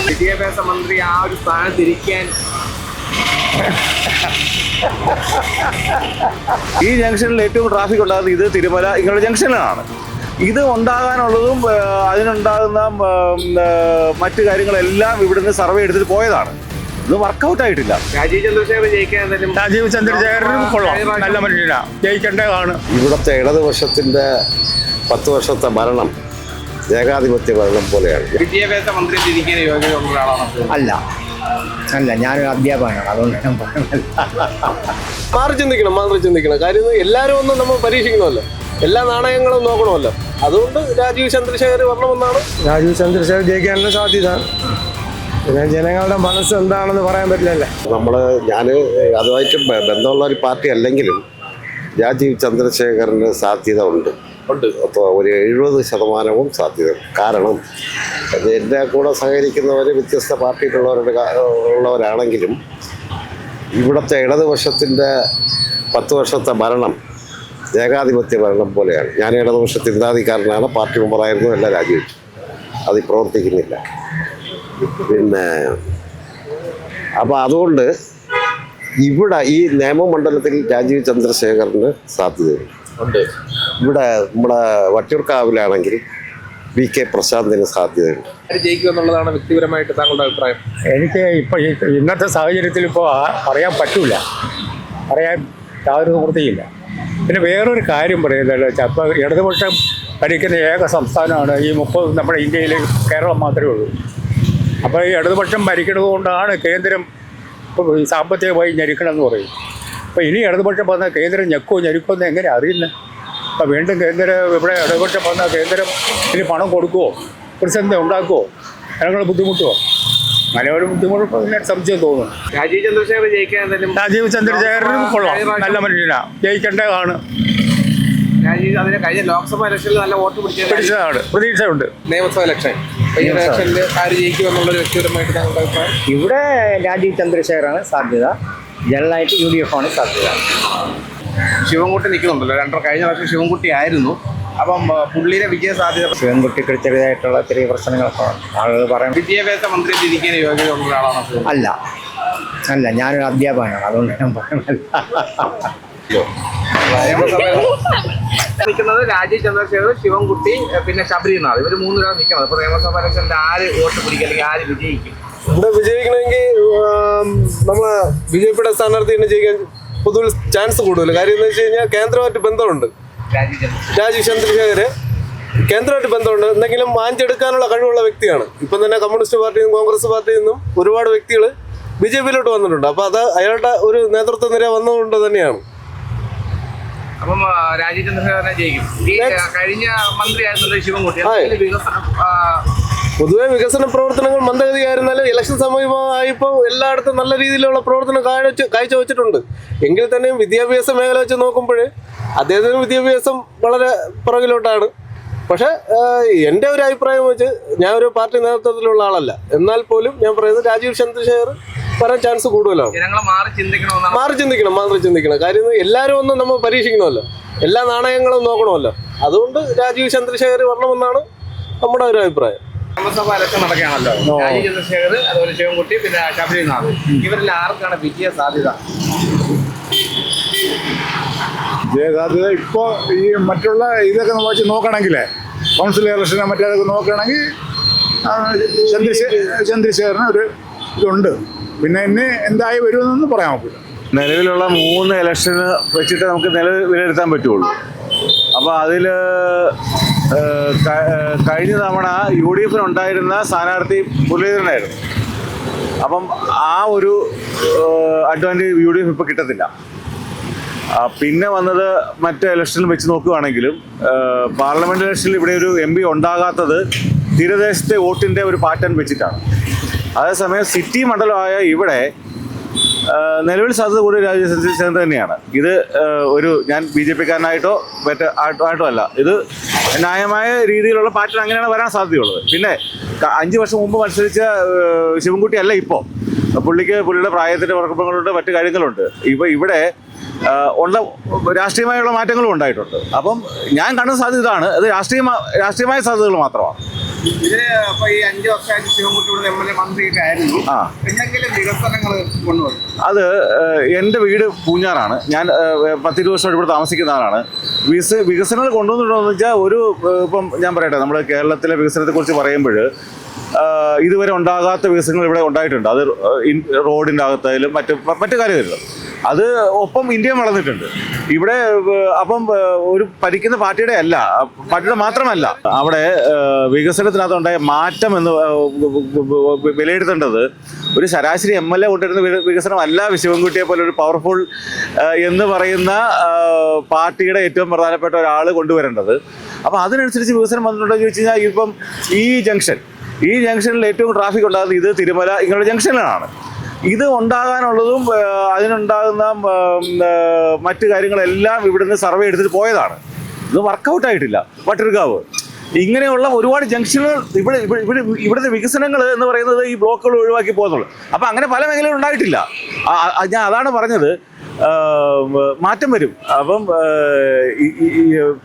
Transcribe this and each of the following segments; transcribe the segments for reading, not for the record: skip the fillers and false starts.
വിദ്യാഭ്യാസ മന്ത്രി ആ ഒരു സ്ഥാനത്തിരിക്കാൻ ഈ ജംഗ്ഷനിൽ ഏറ്റവും ട്രാഫിക് ഉണ്ടാകുന്നത് ഇത് തിരുമല ഇങ്ങനെയുള്ള ജംഗ്ഷനിലാണ്. ഇത് ഉണ്ടാകാനുള്ളതും അതിനുണ്ടാകുന്ന മറ്റു കാര്യങ്ങളെല്ലാം ഇവിടുന്ന് സർവേ എടുത്തിട്ട് പോയതാണ്. ഇത് വർക്കൗട്ട് ആയിട്ടില്ല. രാജീവ് ചന്ദ്രശേഖർ ജയിക്കാൻ എന്തായാലും രാജീവ് ചന്ദ്രശേഖരനും കൊള്ളാം, നല്ല മനുഷ്യനാണ്, ജയിക്കേണ്ടതാണ്. ഇവിടുത്തെ ഇടതുപക്ഷത്തിൻ്റെ 10 വർഷത്തെ ഭരണം ഏകാധിപത്യ ഭരണം പോലെയാണ്. വിദ്യാഭ്യാസ മന്ത്രി തിരിക്കാൻ യോഗ്യതയുള്ള ഒരാളാണ്. അല്ല, ഞാനൊരു അധ്യാപകനാണ്, അതുകൊണ്ട് ഞാൻ പറയുന്നില്ല. മാറി ചിന്തിക്കണം. കാര്യം എല്ലാവരും ഒന്നും നമ്മൾ പരീക്ഷിക്കണമല്ലോ, എല്ലാ നാണയങ്ങളും നോക്കണമല്ലോ. അതുകൊണ്ട് രാജീവ് ചന്ദ്രശേഖർ വരണമെന്നാണ്. രാജീവ് ചന്ദ്രശേഖർ ജയിക്കാനുള്ള സാധ്യത. പിന്നെ ജനങ്ങളുടെ മനസ്സ് എന്താണെന്ന് പറയാൻ പറ്റില്ലല്ലേ. ഞാൻ അതുമായിട്ട് ബന്ധമുള്ള ഒരു പാർട്ടി അല്ലെങ്കിലും രാജീവ് ചന്ദ്രശേഖറിന് സാധ്യത ഉണ്ട്. അപ്പോൾ ഒരു 70% സാധ്യത. കാരണം എൻ്റെ കൂടെ സഹകരിക്കുന്നവർ വ്യത്യസ്ത പാർട്ടിയിലുള്ളവരാണെങ്കിലും ഇവിടുത്തെ ഇടതുപക്ഷത്തിൻ്റെ 10 വർഷത്തെ ഭരണം ഏകാധിപത്യ ഭരണം പോലെയാണ്. ഞാൻ ഇടതുപക്ഷ ചിന്താധികാരനാണ്, പാർട്ടി മെമ്പറായിരുന്നു, അല്ല രാജീവ്. അത് പ്രവർത്തിക്കുന്നില്ല. പിന്നെ അപ്പോൾ അതുകൊണ്ട് ഇവിടെ ഈ നിയമമണ്ഡലത്തിൽ രാജീവ് ചന്ദ്രശേഖറിന് സാധ്യതയുണ്ട്. ഇവിടെ നമ്മുടെ വട്ടിയൂർക്കാവിലാണെങ്കിൽ VK പ്രശാന്തിന് സാധ്യതയുണ്ട്. ജയിക്കുമെന്നുള്ളതാണ് വ്യക്തിപരമായിട്ട് താങ്കളുടെ അഭിപ്രായം? എനിക്ക് ഇപ്പോൾ ഇന്നത്തെ സാഹചര്യത്തിൽ ഇപ്പോൾ പറയാൻ പറ്റില്ല, പറയാൻ യാതൊരു നിവൃത്തിയില്ല. പിന്നെ വേറൊരു കാര്യം പറയുന്നത് വെച്ചാൽ ഇപ്പോൾ ഇടതുപക്ഷം ഭരിക്കുന്ന ഏക സംസ്ഥാനമാണ് ഈ 30 നമ്മുടെ ഇന്ത്യയിൽ കേരളം മാത്രമേ ഉള്ളൂ. അപ്പോൾ ഈ ഇടതുപക്ഷം ഭരിക്കുന്നത് കൊണ്ടാണ് കേന്ദ്രം ഇപ്പോൾ സാമ്പത്തികമായി ഞെരുക്കണമെന്ന് പറയും. അപ്പോൾ ഇനി ഇടതുപക്ഷം വന്നാൽ കേന്ദ്രം ഞെരുക്കുമോ എന്ന് എങ്ങനെ അറിയുന്നത്? അപ്പോൾ വീണ്ടും ഇവിടെ ഇടതുപക്ഷം വന്നാൽ കേന്ദ്രം ഇനി പണം കൊടുക്കുമോ, പ്രതിസന്ധി ഉണ്ടാക്കുമോ, ജനങ്ങൾ ബുദ്ധിമുട്ടുമോ? അങ്ങനെ ഒരു ബുദ്ധിമുട്ട് സംശയം തോന്നുന്നു. രാജീവ് ചന്ദ്രശേഖർ ജയിക്കാൻ എന്തായാലും രാജീവ് ചന്ദ്രശേഖരനും കൊള്ളാം, നല്ല മനുഷ്യനാണ്, ജയിക്കേണ്ടതാണ്. രാജീവ് അതിന് കഴിഞ്ഞ ലോക്സഭ ഇലക്ഷനിൽ നല്ല വോട്ട് പിടിച്ചതാണ്, പ്രതീക്ഷയുണ്ട്. നിയമസഭ ഇലക്ഷൻ ഈ ഇലക്ഷനിൽ ആര് ജയിക്കുമെന്നുള്ളൊരു വ്യക്തിപരമായിട്ട് താങ്കളുടെ അഭിപ്രായം? ഇവിടെ രാജീവ് ചന്ദ്രശേഖറാണ് സാധ്യത, ജനറലായിട്ട് UDF ആണ് സാധ്യത. ശിവൻകുട്ടി നിൽക്കുന്നുണ്ടല്ലോ, കഴിഞ്ഞ വർഷം ശിവൻകുട്ടി ആയിരുന്നു. അപ്പം പുള്ളിയുടെ വിജയ സാധ്യത? ശിവൻകുട്ടിക്ക് ചെറിയതായിട്ടുള്ള ചെറിയ പ്രശ്നങ്ങളൊക്കെ ആളുകൾ പറയും. വിദ്യാഭ്യാസ മന്ത്രി തിരിക്കാൻ യോഗ്യതയുള്ള ഒരാളാണ്? അല്ല, ഞാനൊരു അധ്യാപകനാണ്, അതുകൊണ്ട് ഞാൻ പറയുന്നില്ല. നിൽക്കുന്നത് രാജീവ് ചന്ദ്രശേഖർ, ശിവൻകുട്ടി, പിന്നെ ശബരിനാഥ്, ഇവർ 3 പേരാണ് നിൽക്കുന്നത്. അപ്പോൾ നിയമസഭ ഇലക്ഷനിൽ ആര് വോട്ട് പിടിക്കും, അല്ലെങ്കിൽ ആര് വിജയിക്കും? ഇവിടെ വിജയിക്കണമെങ്കിൽ നമ്മളെ BJPയുടെ സ്ഥാനാർത്ഥി തന്നെ ജയിക്കാൻ പൊതുവിൽ ചാൻസ് കൂടുതൽ. കാര്യം എന്ന് വെച്ച് കഴിഞ്ഞാൽ കേന്ദ്രമായിട്ട് ബന്ധമുണ്ട്. രാജീവ് ചന്ദ്രശേഖർ കേന്ദ്രമായിട്ട് ബന്ധമുണ്ട്, എന്തെങ്കിലും വാങ്ങിച്ചെടുക്കാനുള്ള കഴിവുള്ള വ്യക്തിയാണ്. ഇപ്പം തന്നെ കമ്മ്യൂണിസ്റ്റ് പാർട്ടിയിൽ നിന്നും കോൺഗ്രസ് പാർട്ടിയിൽ നിന്നും ഒരുപാട് വ്യക്തികൾ BJPയിലോട്ട് വന്നിട്ടുണ്ട്. അപ്പോൾ അത് അയാളുടെ ഒരു നേതൃത്വ നിര വന്നതുകൊണ്ട് തന്നെയാണ്. അപ്പം രാജീവ് ചന്ദ്രശേഖരനെ ജയിക്കും. ഈ കഴിഞ്ഞ മന്ത്രിയായിരുന്നല്ലോ ശിവൻകുട്ടി, പൊതുവെ വികസന പ്രവർത്തനങ്ങൾ മന്ദഗതിയായിരുന്നാലും ഇലക്ഷൻ സമയമായപ്പോൾ എല്ലായിടത്തും നല്ല രീതിയിലുള്ള പ്രവർത്തനം കാഴ്ചവെച്ചിട്ടുണ്ട്. എങ്കിൽ തന്നെയും വിദ്യാഭ്യാസ മേഖല വെച്ച് നോക്കുമ്പോൾ അദ്ദേഹത്തിന് വിദ്യാഭ്യാസം വളരെ പുറകിലോട്ടാണ്. പക്ഷേ എൻ്റെ ഒരു അഭിപ്രായം വെച്ച് ഞാൻ ഒരു പാർട്ടി നേതൃത്വത്തിലുള്ള ആളല്ല, എന്നാൽ പോലും ഞാൻ പറയുന്നത് രാജീവ് ചന്ദ്രശേഖർ വരാൻ ചാൻസ് കൂടുതലാണ്. മാറി ചിന്തിക്കണം. കാര്യം എല്ലാവരും ഒന്നും നമ്മൾ പരീക്ഷിക്കണമല്ലോ, എല്ലാ നാണയങ്ങളും നോക്കണമല്ലോ. അതുകൊണ്ട് രാജീവ് ചന്ദ്രശേഖർ വരണമെന്നാണ് നമ്മുടെ ഒരു അഭിപ്രായം. നിയമസഭ ഇലക്ഷൻ നടക്കുകയാണല്ലോ, രാജീവ് ചന്ദ്രശേഖർ, അതുപോലെ ശിവൻകുട്ടി, പിന്നെ ശബരിനാഥ്, ഇവരിൽ ആർക്കാണ് വിജയ സാധ്യത? വിജയസാധ്യത ഇപ്പോൾ ഈ മറ്റുള്ള ഇതൊക്കെ വെച്ച് നോക്കുകയാണെങ്കിൽ, കൗൺസിൽ ഇലക്ഷനെ മറ്റേതൊക്കെ നോക്കുകയാണെങ്കിൽ ചന്ദ്രശേഖരന് ഒരു ഇതുണ്ട്. പിന്നെ ഇനി എന്തായി വരുമെന്നൊന്നും പറയാൻ പറ്റില്ല. നിലവിലുള്ള 3 ഇലക്ഷന് വെച്ചിട്ട് നമുക്ക് വിലയിരുത്താൻ പറ്റുള്ളൂ. അപ്പോൾ അതിൽ കഴിഞ്ഞ തവണ UDFിനുണ്ടായിരുന്ന സ്ഥാനാർത്ഥി മുരളീധരനായിരുന്നു. അപ്പം ആ ഒരു അഡ്വാൻറ്റേജ് UDF ഇപ്പോൾ കിട്ടത്തില്ല. പിന്നെ വന്നത് മറ്റ് ഇലക്ഷനിൽ വെച്ച് നോക്കുകയാണെങ്കിലും പാർലമെൻറ്റ് ഇലക്ഷനിൽ ഇവിടെ ഒരു MP ഉണ്ടാകാത്തത് തീരദേശത്തെ വോട്ടിൻ്റെ ഒരു പാറ്റേൺ വെച്ചിട്ടാണ്. അതേസമയം സിറ്റി മണ്ഡലമായ ഇവിടെ നിലവിൽ സാധ്യത കൂടി രാജീവ് ചന്ദ്രശേഖർ തന്നെയാണ്. ഇത് ഞാൻ BJPക്കാരനായിട്ടോ ആയിട്ടോ അല്ല, ഇത് ന്യായമായ രീതിയിലുള്ള പാറ്റേൺ അങ്ങനെയാണ് വരാൻ സാധ്യതയുള്ളത്. പിന്നെ 5 വർഷം മുമ്പ് മത്സരിച്ച ശിവൻകുട്ടി അല്ല ഇപ്പോൾ. പുള്ളിയുടെ പ്രായത്തിൻ്റെ വർക്കപ്പങ്ങളുണ്ട്, മറ്റു കാര്യങ്ങളുണ്ട്. ഇവിടെ ഉള്ള രാഷ്ട്രീയമായുള്ള മാറ്റങ്ങളും ഉണ്ടായിട്ടുണ്ട്. അപ്പം ഞാൻ കാണുന്ന സാധ്യത ഇതാണ്, അത് രാഷ്ട്രീയമായ സാധ്യതകൾ മാത്രമാണ്. ഇതിന് അപ്പൊ ഈ 5 വർഷമായിട്ട് ശിവൻകുട്ടിയുടെ MLA മന്ത്രിയൊക്കെ ആയിരുന്നു. ആ. എന്തെങ്കിലും വികസനങ്ങൾ കൊണ്ടുവന്നു? അത് എൻ്റെ വീട് പൂഞ്ഞാറാണ്. ഞാൻ 10-20 വർഷമായിട്ട് ഇവിടെ താമസിക്കുന്ന ആളാണ്. വികസനങ്ങൾ കൊണ്ടുവന്നിട്ടുണ്ടോ എന്ന് വെച്ചാൽ ഇപ്പം ഞാൻ പറയട്ടെ, നമ്മുടെ കേരളത്തിലെ വികസനത്തെക്കുറിച്ച് പറയുമ്പോൾ ഇതുവരെ ഉണ്ടാകാത്ത വികസനങ്ങൾ ഇവിടെ ഉണ്ടായിട്ടുണ്ട്. അത് റോഡിൻ്റെ അകത്തായാലും മറ്റു കാര്യങ്ങളിലും അത് ഒപ്പം ഇന്ത്യയും വളർന്നിട്ടുണ്ട് ഇവിടെ. അപ്പം ഒരു ഭരിക്കുന്ന പാർട്ടിയുടെ മാത്രമല്ല അവിടെ വികസനത്തിനകത്തുണ്ടായ മാറ്റം എന്ന് വിലയിരുത്തേണ്ടത് ഒരു ശരാശരി MLA കൊണ്ടുവരുന്ന വികസനമല്ല. ശിവൻകുട്ടിയെ പോലെ ഒരു പവർഫുൾ എന്ന് പറയുന്ന പാർട്ടിയുടെ ഏറ്റവും പ്രധാനപ്പെട്ട ഒരാൾ കൊണ്ടുവരേണ്ടത്. അപ്പോൾ അതിനനുസരിച്ച് വികസനം വന്നിട്ടുണ്ടോ എന്ന് ചോദിച്ചു കഴിഞ്ഞാൽ ഇപ്പം ഈ ജംഗ്ഷനിൽ ഏറ്റവും ട്രാഫിക് ഉണ്ടാകുന്നത് ഇത് തിരുമല ഇങ്ങനെയുള്ള ജംഗ്ഷനിലാണ്. ഇത് ഉണ്ടാകാനുള്ളതും അതിനുണ്ടാകുന്ന മറ്റു കാര്യങ്ങളെല്ലാം ഇവിടുന്ന് സർവേ എടുത്തിട്ട് പോയതാണ്. ഇത് വർക്കൗട്ടായിട്ടില്ല. വട്ടിയൂർക്കാവ് ഇങ്ങനെയുള്ള ഒരുപാട് ജംഗ്ഷനുകൾ ഇവിടുത്തെ വികസനങ്ങൾ എന്ന് പറയുന്നത് ഈ ബ്ലോക്കുകൾ ഒഴിവാക്കി പോകുന്നുള്ളൂ. അപ്പം അങ്ങനെ പല മേഖലകളും ഉണ്ടായിട്ടില്ല. ഞാൻ അതാണ് പറഞ്ഞത്, മാറ്റം വരും. അപ്പം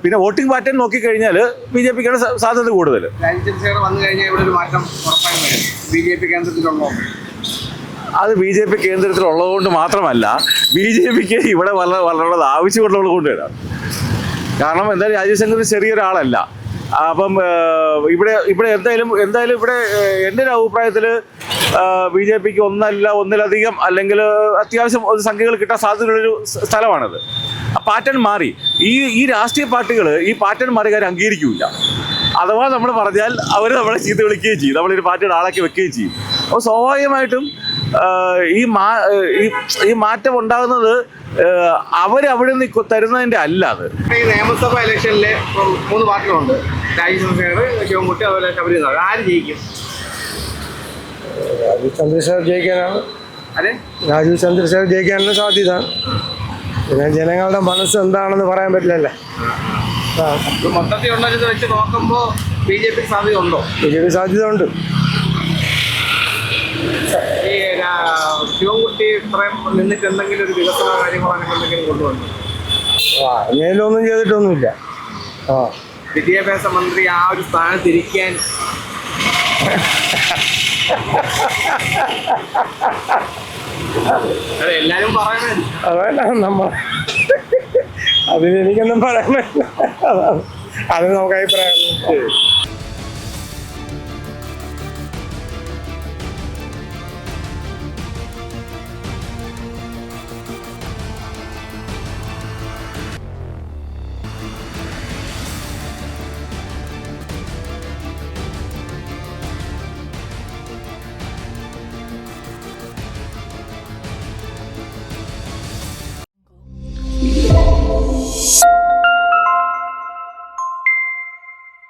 പിന്നെ വോട്ടിംഗ് പാറ്റേൺ നോക്കിക്കഴിഞ്ഞാൽ BJPക്കാണ് സാധ്യത കൂടുതൽ. രാജ്യചന്ദ്രശേഖർ വന്നു കഴിഞ്ഞാൽ ഇവിടെ ഒരു മാറ്റം ഉറപ്പായും വരും. BJP കേന്ദ്രത്തിലുള്ളോ? അത് BJP കേന്ദ്രത്തിലുള്ളതുകൊണ്ട് മാത്രമല്ല, BJPക്ക് ഇവിടെ വളരുന്നത് ആവശ്യമുള്ളത് കൊണ്ട് വരാം. കാരണം എന്തായാലും രാജീവ് ശങ്കർ ചെറിയൊരാളല്ല. അപ്പം ഇവിടെ എന്തായാലും ഇവിടെ എൻ്റെ ഒരു അഭിപ്രായത്തിൽ BJPക്ക് ഒന്നിലധികം അല്ലെങ്കിൽ അത്യാവശ്യം സംഖ്യകൾ കിട്ടാൻ സാധ്യതയുള്ളൊരു സ്ഥലമാണത്. പാറ്റേൺ മാറി. ഈ രാഷ്ട്രീയ പാർട്ടികൾ ഈ പാറ്റേൺ മാറി കാര്യം അംഗീകരിക്കില്ല. അഥവാ നമ്മൾ പറഞ്ഞാൽ അവർ നമ്മളെ ചീത്ത വിളിക്കുകയും ചെയ്യും, നമ്മളൊരു പാർട്ടിയുടെ ആളാക്കി വെക്കുകയും ചെയ്യും. അപ്പോൾ സ്വാഭാവികമായിട്ടും ഈ മാറ്റം ഉണ്ടാകുന്നത് അവരവിടെ നിന്ന് തരുന്നതിൻ്റെ അല്ല. അത് ഈ നിയമസഭാ ഇലക്ഷനിൽ 3 പാർട്ടികളുണ്ട്. രാജീവ് ചന്ദ്രശേഖർ, ശിവൻകുട്ടി, അതുപോലെ ശബരിനാഥ്. ആര് ജയിക്കും? രാജീവ് ചന്ദ്രശേഖർ ജയിക്കാനാണ്. അതെ, രാജീവ് ചന്ദ്രശേഖർ ജയിക്കാനുള്ള സാധ്യത. പിന്നെ ജനങ്ങളുടെ മനസ്സ് എന്താണെന്ന് പറയാൻ പറ്റില്ലല്ലേ. മൊത്തത്തിൽ ഉള്ളത് വെച്ച് നോക്കുമ്പോൾ BJP സാധ്യത ഉണ്ടോ? BJP സാധ്യത ഉണ്ട്. ഈ ശിവൻകുട്ടി ഇത്രയും നിന്നിട്ട് എന്തെങ്കിലും ഒരു വികസന കാര്യങ്ങളോ അങ്ങനെ എന്തെങ്കിലും കൊണ്ടുവന്നു? അങ്ങനെയൊന്നും ചെയ്തിട്ടൊന്നുമില്ല. വിദ്യാഭ്യാസ മന്ത്രി ആ ഒരു സ്ഥാനത്തിരിക്കാൻ എല്ലാരും പറയണേ. അതല്ല അതിനെനിക്കൊന്നും പറയാൻ പറ്റില്ല. അത് നമുക്ക് അഭിപ്രായം.